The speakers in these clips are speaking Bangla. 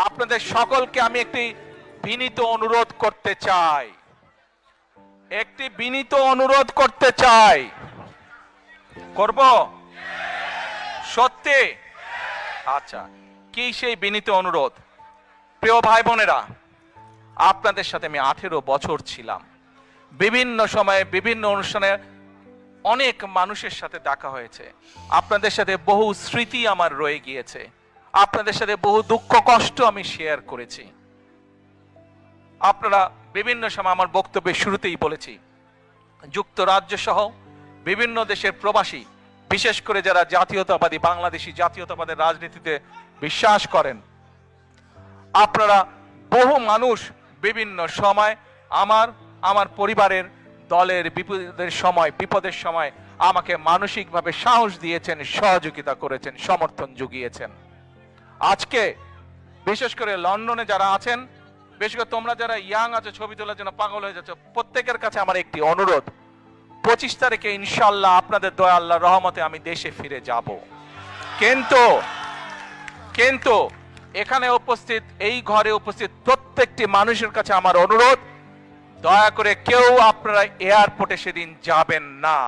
আপনাদের সকলকে আমি একটি বিনীত অনুরোধ করতে চাই, করব সত্যি? আচ্ছা, কি সেই বিনীত অনুরোধ? প্রিয় ভাই বোনেরা, আপনাদের সাথে আমি 18 বছর ছিলাম। বিভিন্ন সময়ে বিভিন্ন অনুষ্ঠানে অনেক মানুষের সাথে দেখা হয়েছে। আপনাদের সাথে বহু স্মৃতি আমার রয়ে গিয়েছে। আপনাদের সাথে বহু দুঃখ কষ্ট আমি শেয়ার করেছি। আপনারা বিভিন্ন সময়, আমার বক্তব্যের শুরুতেই বলেছি, যুক্তরাজ্য সহ বিভিন্ন দেশের প্রবাসী, বিশেষ করে যারা জাতীয়তাবাদী, বাংলাদেশি জাতীয়তাবাদের রাজনীতিতে বিশ্বাস করেন, আপনারা বহু মানুষ বিভিন্ন সময় আমার পরিবারের, দলের বিপদের সময় আমাকে মানসিকভাবে সাহস দিয়েছেন, সহযোগিতা করেছেন, সমর্থন জুগিয়েছেন। আজকে বিশেষ করে লন্ডনে যারা আছেন, বিশেষ করে তোমরা যারা ইয়াং আছো, ছবি তোলার জন্য পাগল হয়ে যাচ্ছ, প্রত্যেকের কাছে আমার একটি অনুরোধ, 25 তারিখে ইনশাআল্লাহ আপনাদের দয়া, আল্লাহর রহমতে আমি দেশে ফিরে যাব। কিন্তু এখানে উপস্থিত, এই ঘরে উপস্থিত প্রত্যেকটি মানুষের কাছে আমার অনুরোধ, দয়া করে কেউ আপনারা এয়ারপোর্টে সেদিন যাবেন না।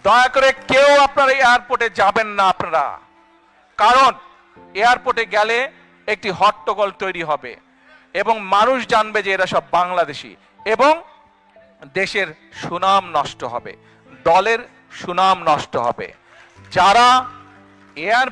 দয়া করে কেউ আপনারা এয়ারপোর্টে যাবেন না আপনারা। কারণ এয়ারপোর্টে গেলে একটি হট্টগোল তৈরি হবে এবং মানুষ জানবে যে এরা সব বাংলাদেশি, এবং দেশের সুনাম নষ্ট হবে, দলের সুনাম নষ্ট হবে। যারা এয়ার